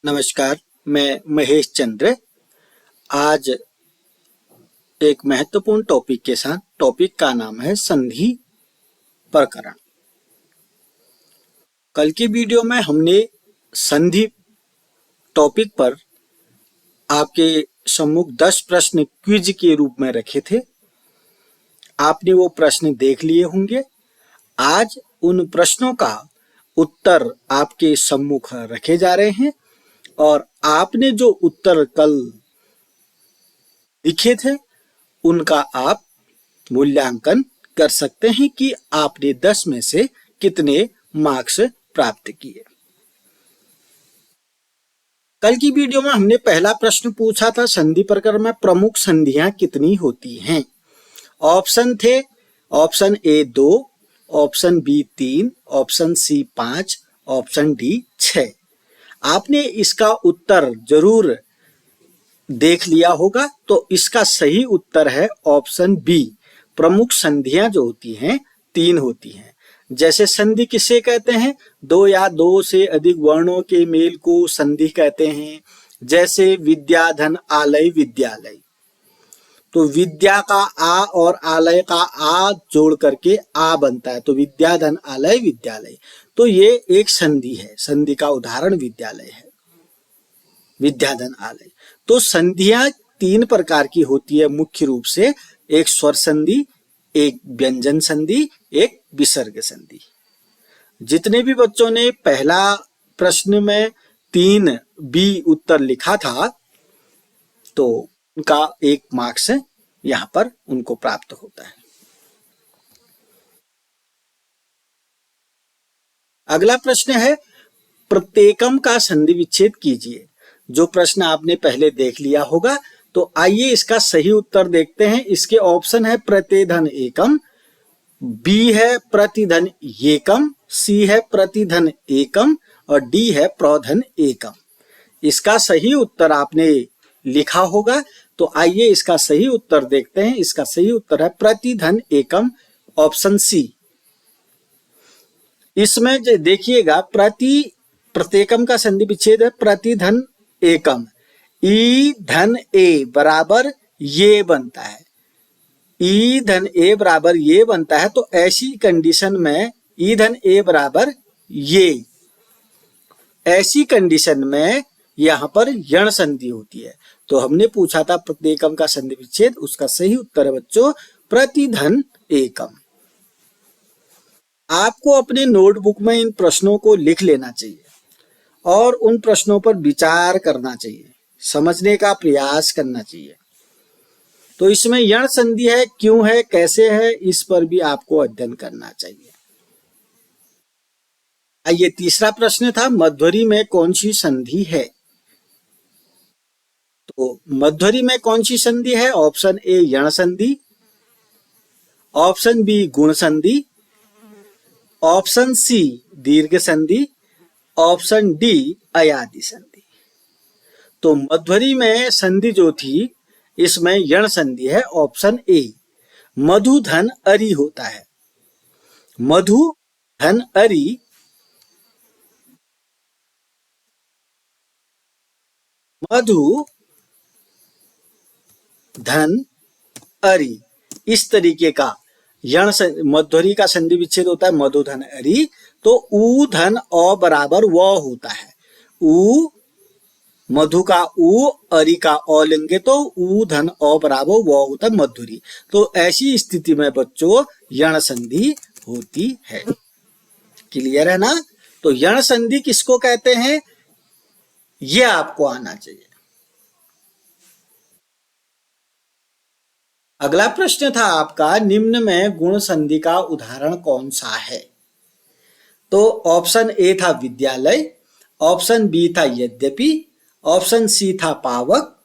नमस्कार, मैं महेश चंद्र। आज एक महत्वपूर्ण टॉपिक के साथ, टॉपिक का नाम है संधि प्रकरण। कल की वीडियो में हमने संधि टॉपिक पर आपके सम्मुख 10 प्रश्न क्विज के रूप में रखे थे। आपने वो प्रश्न देख लिए होंगे। आज उन प्रश्नों का उत्तर आपके सम्मुख रखे जा रहे हैं और आपने जो उत्तर कल लिखे थे उनका आप मूल्यांकन कर सकते हैं कि आपने 10 में से कितने मार्क्स प्राप्त किए। कल की वीडियो में हमने पहला प्रश्न पूछा था, संधि प्रकरण में प्रमुख संधियां कितनी होती हैं। ऑप्शन थे, option A 2, option B 3, option C 5, option D 6। आपने इसका उत्तर जरूर देख लिया होगा, तो इसका सही उत्तर है ऑप्शन बी। प्रमुख संधियां जो होती हैं 3 होती हैं। जैसे संधि किसे कहते हैं? 2 या 2 से अधिक वर्णों के मेल को संधि कहते हैं। जैसे विद्या धन आलय विद्यालय, तो विद्या का आ और आलय का आ जोड़ करके आ बनता है, तो विद्या धन आलय विद्यालय। तो ये एक संधि है। संधि का उदाहरण विद्यालय है, विद्याधन आलय। तो संधियां 3 प्रकार की होती है मुख्य रूप से, एक स्वर संधि, एक व्यंजन संधि, एक विसर्ग संधि। जितने भी बच्चों ने पहला प्रश्न में 3 बी उत्तर लिखा था, तो उनका 1 मार्क्स यहां पर उनको प्राप्त होता है। अगला प्रश्न है, प्रत्येकम का संधि विच्छेद कीजिए। जो प्रश्न आपने पहले देख लिया होगा, तो आइए इसका सही उत्तर देखते हैं। इसके ऑप्शन है प्रतिधन एकम, बी है प्रतिधन येकम, सी है प्रतिधन एकम और डी है प्रोधन एकम। इसका सही उत्तर आपने लिखा होगा, तो आइए इसका सही उत्तर देखते हैं। इसका सही उत्तर है प्रतिधन एकम, ऑप्शन सी। इसमें देखिएगा, प्रत्येकम का संधि विच्छेद है प्रतिधन एकम। ई धन ए बराबर ये बनता है, ई धन ए बराबर ये बनता है। तो ऐसी कंडीशन में ई धन ए बराबर ये, ऐसी कंडीशन में यहां पर यण संधि होती है। तो हमने पूछा था प्रत्येकम का संधि विच्छेद, उसका सही उत्तर है बच्चों प्रतिधन एकम। आपको अपने नोटबुक में इन प्रश्नों को लिख लेना चाहिए और उन प्रश्नों पर विचार करना चाहिए, समझने का प्रयास करना चाहिए। तो इसमें यण संधि है, क्यों है, कैसे है, इस पर भी आपको अध्ययन करना चाहिए। आइए तीसरा प्रश्न था, मध्वरी में कौन सी संधि है। तो मध्वरी में कौन सी संधि है? ऑप्शन ए यण संधि, ऑप्शन बी गुण संधि, ऑप्शन सी दीर्घ संधि, ऑप्शन डी अयादि संधि। तो मध्वरी में संधि जो थी, इसमें यण संधि है, ऑप्शन ए। मधु धन अरि होता है, मधु धन अरि, मधु धन अरि, इस तरीके का यण मध्वरी का संधि विच्छेद होता है मधु धन अरि। तो ऊ धन अ बराबर व होता है। ऊ, मधु का ऊ, अरि का अ लेंगे तो ऊ धन अ बराबर व होता है मधुरी। तो ऐसी स्थिति में बच्चों यण संधि होती है। क्लियर है ना? तो यण संधि किसको कहते हैं, ये आपको आना चाहिए। अगला प्रश्न था आपका, निम्न में गुण संधि का उदाहरण कौन सा है। तो ऑप्शन ए था विद्यालय, ऑप्शन बी था यद्यपि, ऑप्शन सी था पावक,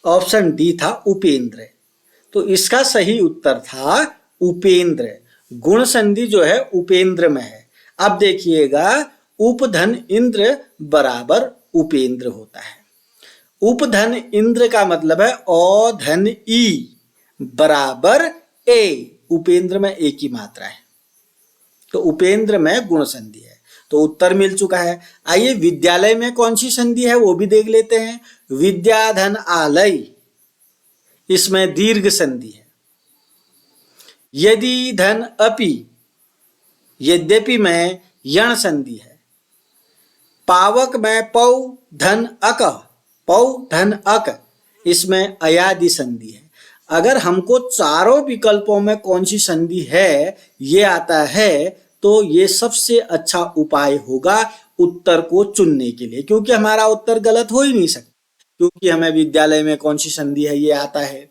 ऑप्शन डी था उपेंद्र। तो इसका सही उत्तर था उपेंद्र। गुण संधि जो है उपेंद्र में है। अब देखिएगा, उपधन इंद्र बराबर उपेंद्र होता है। उपधन इंद्र का मतलब है अ धन ई बराबर ए। उपेंद्र में एक ही मात्रा है, तो उपेंद्र में गुण संधि है। तो उत्तर मिल चुका है। आइए विद्यालय में कौन सी संधि है वो भी देख लेते हैं। विद्याधन आलय, इसमें दीर्घ संधि है। यदि धन अपि, यद्यपि में यण संधि है। पावक में पौ धन अक, पौ धन अक, इसमें अयादि संधि है। अगर हमको चारों विकल्पों में कौन सी संधि है ये आता है तो ये सबसे अच्छा उपाय होगा उत्तर को चुनने के लिए, क्योंकि हमारा उत्तर गलत हो ही नहीं सकता। क्योंकि हमें विद्यालय में कौन सी संधि है ये आता है,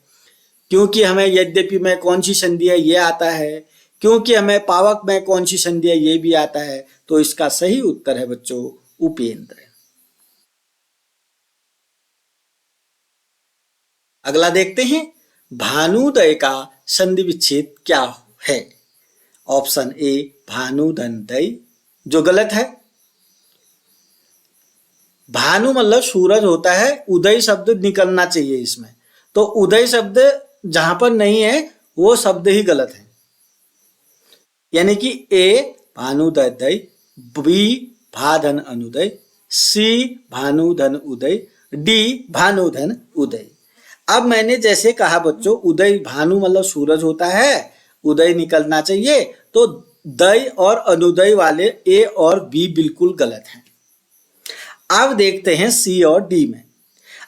क्योंकि हमें यद्यपि में कौन सी संधि है ये आता है, क्योंकि हमें पावक में कौन सी संधि है ये भी आता है। तो इसका सही उत्तर है बच्चों उपेंद्र। अगला देखते हैं, भानुदय का संधि विच्छेद क्या है। ऑप्शन ए भानुधनदय, जो गलत है। भानु मतलब सूरज होता है, उदय शब्द निकलना चाहिए इसमें, तो उदय शब्द जहां पर नहीं है वो शब्द ही गलत है। यानी कि ए भानुदय, बी भाधन अनुदय, सी भानुधन उदय, डी भानुधन उदय। अब मैंने जैसे कहा बच्चों, उदय भानु मतलब सूरज होता है, उदय निकलना चाहिए, तो दय और अनुदय वाले ए और बी बिल्कुल गलत हैं। अब देखते हैं सी और डी में।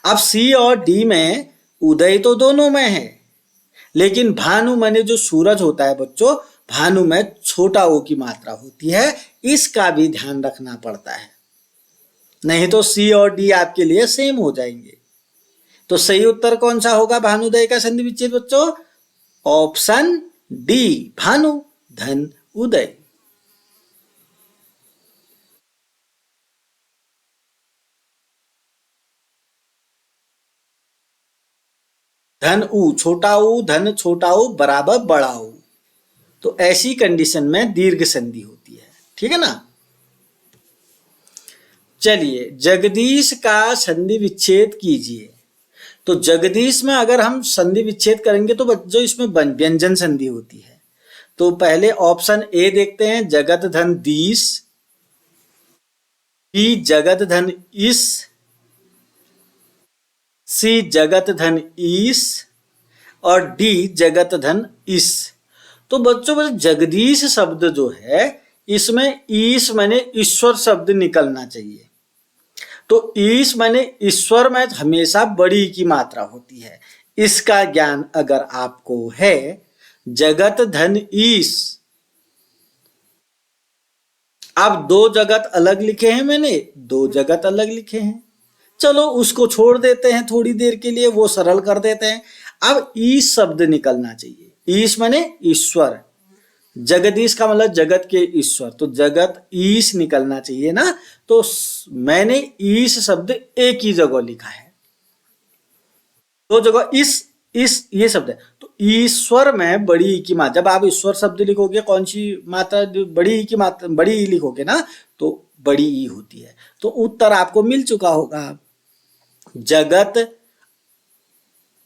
अब सी और डी में उदय तो दोनों में है, लेकिन भानु माने जो सूरज होता है बच्चों, भानु में छोटा ओ की मात्रा होती है, इसका भी ध्यान रखना पड़ता है, नहीं तो सी और डी आपके लिए सेम हो जाएंगे। तो सही उत्तर कौन सा होगा भानुदय का संधि विच्छेद बच्चों? ऑप्शन डी भानु धन उदय। धन उ छोटा उ, धन छोटा उ बराबर बड़ा उ, तो ऐसी कंडीशन में दीर्घ संधि होती है। ठीक है ना। चलिए जगदीश का संधि विच्छेद कीजिए। तो जगदीश में अगर हम संधि विच्छेद करेंगे तो बच्चों इसमें व्यंजन संधि होती है। तो पहले ऑप्शन ए देखते हैं, जगत धन दीस, बी जगत धन इस, सी जगत धन ईस और डी जगत धन इस। तो बच्चों जगदीश शब्द जो है इसमें ईश माने ईश्वर शब्द निकलना चाहिए। तो ईश माने ईश्वर में हमेशा बड़ी की मात्रा होती है, इसका ज्ञान अगर आपको है। जगत धन ईश, अब दो जगत अलग लिखे हैं मैंने, दो जगत अलग लिखे हैं, चलो उसको छोड़ देते हैं थोड़ी देर के लिए, वो सरल कर देते हैं। अब ईश शब्द निकलना चाहिए। ईश माने ईश्वर, जगदीश का मतलब जगत के ईश्वर, तो जगत ईश निकलना चाहिए ना। तो मैंने ईश शब्द एक ही जगह लिखा है, दो जगह इस ये शब्द है। तो ईश्वर में बड़ी ई की मात्रा, जब आप ईश्वर शब्द लिखोगे कौन सी मात्रा, बड़ी ई की मात्रा, बड़ी ई लिखोगे ना तो बड़ी ई होती है। तो उत्तर आपको मिल चुका होगा, जगत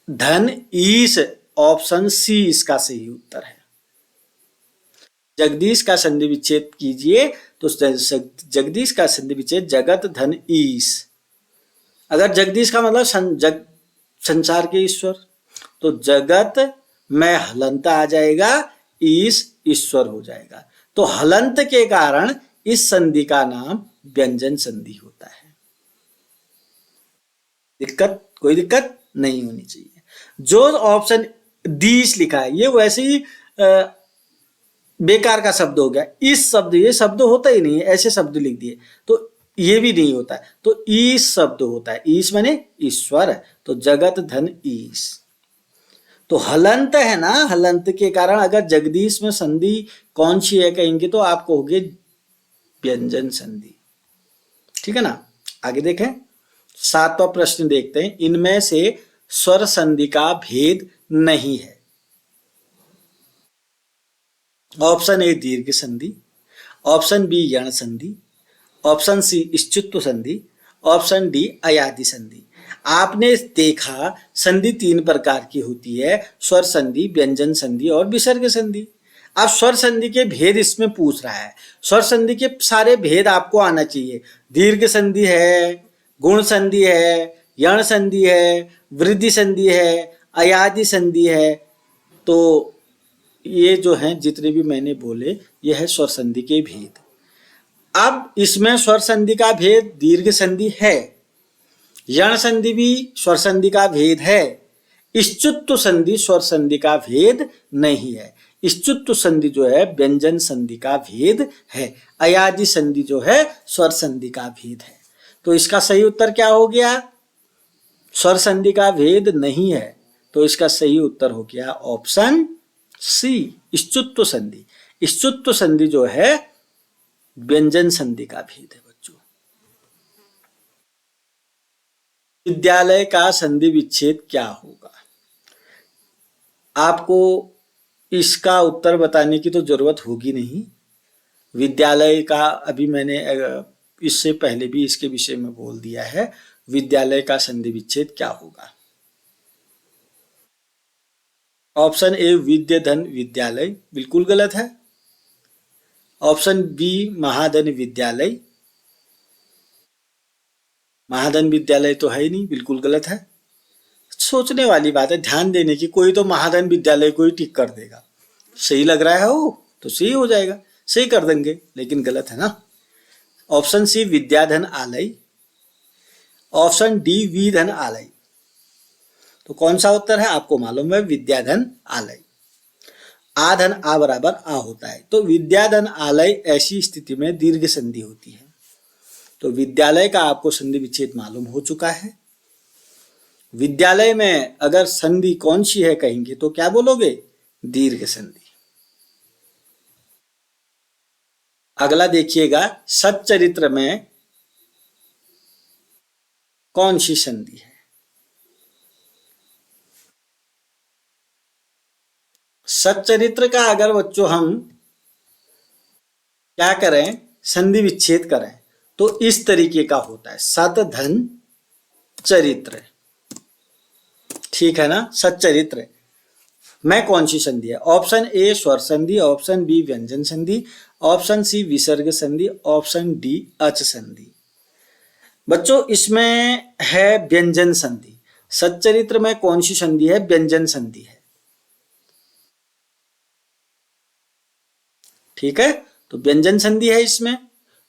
धन ईश, ऑप्शन सी इसका सही उत्तर है। जगदीश का संधि विच्छेद कीजिए तो जगदीश का संधि विच्छेद जगत धन ईश। अगर जगदीश का मतलब संसार के ईश्वर, तो जगत में हलंत आ जाएगा, ईश ईश्वर हो जाएगा। तो हलंत के कारण इस संधि का नाम व्यंजन संधि होता है। कोई दिक्कत नहीं होनी चाहिए। जो ऑप्शन दीश लिखा है ये वैसे ही बेकार का शब्द हो गया। इस शब्द, ये शब्द होता ही नहीं है, ऐसे शब्द लिख दिए तो ये भी नहीं होता है। तो ईश शब्द होता है, ईश माने ईश्वर, तो जगत धन ईश। तो हलंत है ना, हलंत के कारण अगर जगदीश में संधि कौन सी है कहेंगे तो आप कहोगे व्यंजन संधि। ठीक है ना। आगे देखें, 7वां प्रश्न देखते हैं, इनमें से स्वर संधि का भेद नहीं है। ऑप्शन ए दीर्घ संधि, ऑप्शन बी यण संधि, ऑप्शन सी इश्चुत्व संधि, ऑप्शन डी अयादि संधि। आपने देखा संधि 3 प्रकार की होती है, स्वर संधि, व्यंजन संधि और विसर्ग संधि। अब स्वर संधि के भेद इसमें पूछ रहा है। स्वर संधि के सारे भेद आपको आना चाहिए। दीर्घ संधि है, गुण संधि है, यण संधि है, वृद्धि संधि है, अयादि संधि है। तो ये जो हैं जितने भी मैंने बोले ये है स्वर संधि के भेद। अब इसमें स्वर संधि का भेद दीर्घ संधि है, यण संधि भी स्वर संधि का भेद है, इश्चुत्व संधि स्वर संधि का भेद नहीं है। इश्चुत्व संधि जो है व्यंजन संधि का भेद है, अयादि संधि जो है स्वर संधि का भेद है। तो इसका सही उत्तर क्या हो गया? स्वर संधि का भेद नहीं है, तो इसका सही उत्तर हो गया ऑप्शन सी, इश्चुत्व संधि। इश्चुत्व संधि जो है व्यंजन संधि का भेद है बच्चों। विद्यालय का संधि विच्छेद क्या होगा? आपको इसका उत्तर बताने की तो जरूरत होगी नहीं। विद्यालय का अभी मैंने इससे पहले भी इसके विषय में बोल दिया है। विद्यालय का संधि विच्छेद क्या होगा? ऑप्शन ए विद्या धन विद्यालय बिल्कुल गलत है। ऑप्शन बी महाधन विद्यालय, महाधन विद्यालय तो है ही नहीं, बिल्कुल गलत है। सोचने वाली बात है, ध्यान देने की। कोई तो महाधन विद्यालय को ही टिक कर देगा। सही लग रहा है वो तो सही हो जाएगा, सही कर देंगे, लेकिन गलत है ना। ऑप्शन सी विद्याधन आलय, ऑप्शन डी विधन आलय। तो कौन सा उत्तर है आपको मालूम है? विद्याधन आलय। आ धन आ बराबर आ होता है, तो विद्याधन आलय ऐसी स्थिति में दीर्घ संधि होती है। तो विद्यालय का आपको संधि विच्छेद मालूम हो चुका है। विद्यालय में अगर संधि कौन सी है कहेंगे तो क्या बोलोगे? दीर्घ संधि। अगला देखिएगा, सच्चरित्र में कौन सी संधि है? सच्चरित्र का अगर बच्चों हम क्या करें, संधि विच्छेद करें तो इस तरीके का होता है, सत धन चरित्र। ठीक है ना। सच्चरित्र में कौन सी संधि है? ऑप्शन ए स्वर संधि, ऑप्शन बी व्यंजन संधि, ऑप्शन सी विसर्ग संधि, ऑप्शन डी अच संधि। बच्चों इसमें है व्यंजन संधि। सच्चरित्र में कौन सी संधि है? व्यंजन संधि है। ठीक है, तो व्यंजन संधि है इसमें।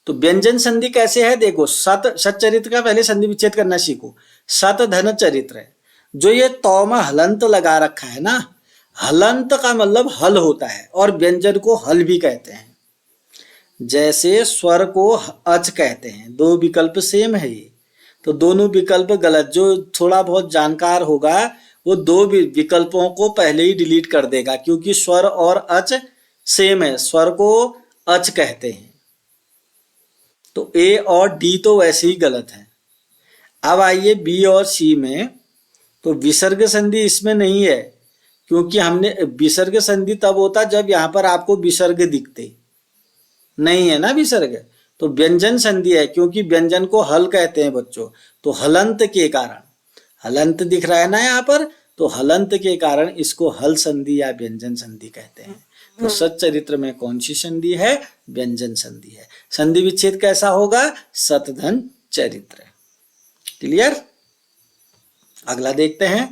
तो व्यंजन संधि कैसे है देखो, सच्चरित्र का पहले संधि विच्छेद करना सीखो। सत धन चरित्र है, जो ये तौ में हलंत लगा रखा है ना, हलंत का मतलब हल होता है, और व्यंजन को हल भी कहते हैं। जैसे स्वर को अच कहते हैं, दो विकल्प सेम है ये, तो दोनों विकल्प गलत। जो थोड़ा बहुत जानकार होगा वो दो विकल्पों को पहले ही डिलीट कर देगा, क्योंकि स्वर और अच सेम है, स्वर को अच कहते हैं। तो ए और डी तो वैसे ही गलत है। अब आइए बी और सी में, तो विसर्ग संधि इसमें नहीं है, क्योंकि हमने विसर्ग संधि तब होता जब यहां पर आपको विसर्ग दिखते, नहीं है ना विसर्ग। तो व्यंजन संधि है, क्योंकि व्यंजन को हल कहते हैं बच्चों। तो हलंत के कारण, हलंत दिख रहा है ना यहाँ पर, तो हलंत के कारण इसको हल संधि या व्यंजन संधि कहते हैं। तो सच्चरित्र में कौन सी संधि है? व्यंजन संधि है। संधि विच्छेद कैसा होगा? सतधन चरित्र। क्लियर। अगला देखते हैं।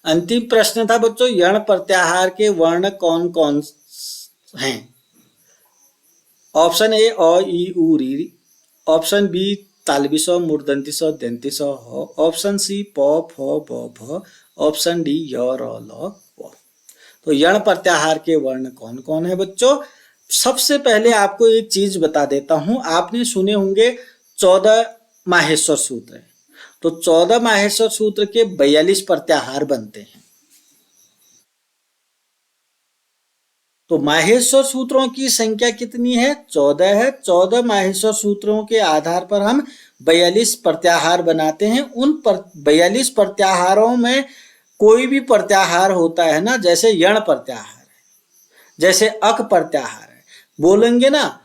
अंतिम प्रश्न था बच्चों, यण प्रत्याहार के वर्ण कौन कौन हैं? ऑप्शन ए अ ई उ री, ऑप्शन बी तालवी स मूर्धन्य स दंती स ह, ऑप्शन सी प फ ब भ, ऑप्शन डी य र ल व। तो यण प्रत्याहार के वर्ण कौन कौन है बच्चों? सबसे पहले आपको एक चीज बता देता हूं, आपने सुने होंगे 14 माहेश्वर सूत्र। तो 14 माहेश्वर सूत्र के 42 प्रत्याहार बनते हैं। तो माहेश्वर सूत्रों की संख्या कितनी है? 14 है। 14 माहेश्वर सूत्रों के आधार पर हम 42 प्रत्याहार बनाते हैं। उन 42 प्रत्याहारों में कोई भी प्रत्याहार होता है ना, जैसे यण प्रत्याहार है, जैसे अक प्रत्याहार है, बोलेंगे ना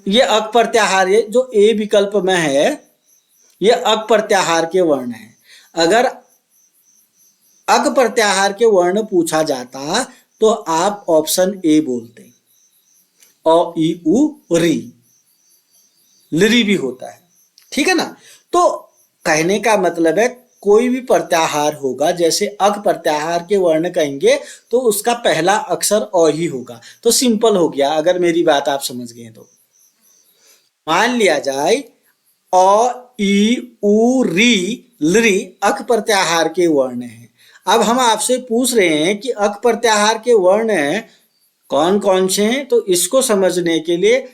ये अक प्रत्याहार, ये जो ए विकल्प में है ये अक प्रत्याहार के वर्ण है। अगर अक प्रत्याहार के वर्ण पूछा जाता तो आप ऑप्शन ए बोलते, अ ई उ री, लिरी भी होता है, ठीक है ना। तो कहने का मतलब है कोई भी प्रत्याहार होगा, जैसे अक प्रत्याहार के वर्ण कहेंगे तो उसका पहला अक्षर अ ही होगा। तो सिंपल हो गया, अगर मेरी बात आप समझ गए तो। मान लिया जाए अ ई उ री लृ अक प्रत्याहार के वर्ण हैं। अब हम आपसे पूछ रहे हैं कि अक प्रत्याहार के वर्ण कौन कौन से हैं, तो इसको समझने के लिए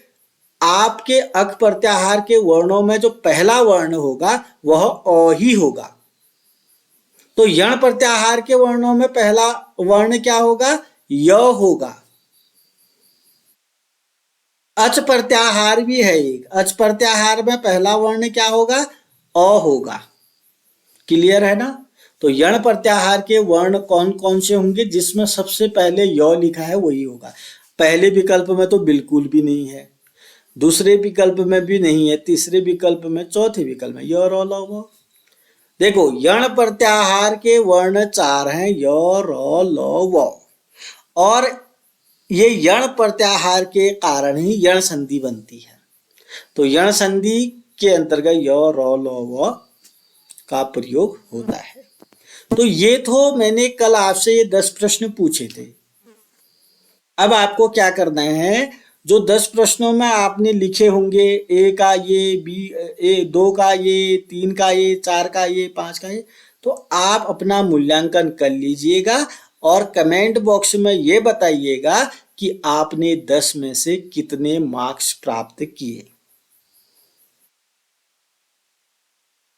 आपके अक प्रत्याहार के वर्णों में जो पहला वर्ण होगा वह अ ही होगा। तो यण प्रत्याहार के वर्णों में पहला वर्ण क्या होगा? य होगा। अच प्रत्याहार भी है एक, अच प्रत्याहार में पहला वर्ण क्या होगा? अ होगा। क्लियर है ना। तो यण प्रत्याहार के वर्ण कौन कौन से होंगे? जिसमें सबसे पहले य लिखा है वही होगा। पहले विकल्प में तो बिल्कुल भी नहीं है, दूसरे विकल्प में भी नहीं है, तीसरे विकल्प में, चौथे विकल्प में य र ल व। देखो यण प्रत्याहार के वर्ण 4 हैं, य र ल व, और ये यण प्रत्याहार के कारण ही यण संधि बनती है। तो यण संधि के अंतर्गत य र ल व का प्रयोग होता है। तो ये तो मैंने कल आपसे ये 10 प्रश्न पूछे थे। अब आपको क्या करना है, जो 10 प्रश्नों में आपने लिखे होंगे, ए का ये, बी ए 2 का ये, 3 का ये, 4 का ये, 5 का ये, तो आप अपना मूल्यांकन कर लीजिएगा और कमेंट बॉक्स में ये बताइएगा कि आपने 10 में से कितने मार्क्स प्राप्त किए।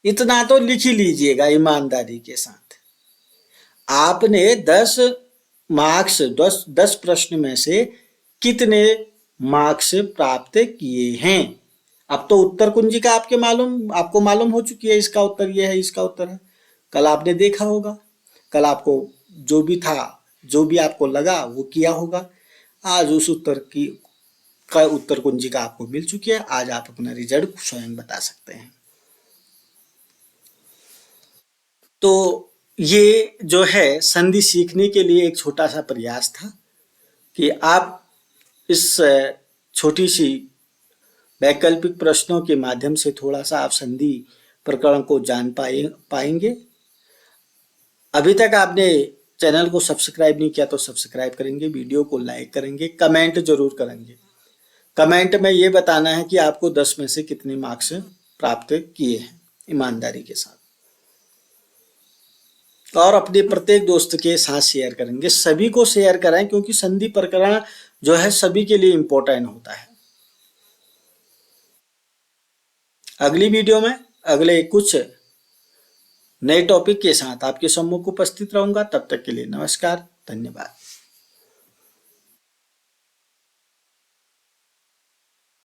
इतना तो लिख ही लीजिएगा ईमानदारी के साथ। आपने 10 मार्क्स 10 प्रश्न में से कितने मार्क्स प्राप्त किए हैं। अब तो उत्तर कुंजिका आपको मालूम हो चुकी है, इसका उत्तर ये है, इसका उत्तर है। कल आपने देखा होगा, कल आपको जो भी था, जो भी आपको लगा वो किया होगा। आज उस उत्तर की का उत्तर कुंजिका आपको मिल चुकी है। आज आप अपना रिजल्ट स्वयं बता सकते हैं। तो ये जो है संधि सीखने के लिए एक छोटा सा प्रयास था कि आप इस छोटी सी वैकल्पिक प्रश्नों के माध्यम से थोड़ा सा आप संधि प्रकरण को जान पाएंगे। अभी तक आपने चैनल को सब्सक्राइब नहीं किया तो सब्सक्राइब करेंगे, वीडियो को लाइक करेंगे, कमेंट जरूर करेंगे। कमेंट में ये बताना है कि आपको 10 में से कितने मार्क्स प्राप्त किए हैं ईमानदारी के साथ, और अपने प्रत्येक दोस्त के साथ शेयर करेंगे। सभी को शेयर कराएं क्योंकि संधि प्रकरण जो है सभी के लिए इंपॉर्टेंट होता है। अगली वीडियो में अगले कुछ नए टॉपिक के साथ आपके सम्मुख उपस्थित रहूंगा। तब तक के लिए नमस्कार, धन्यवाद।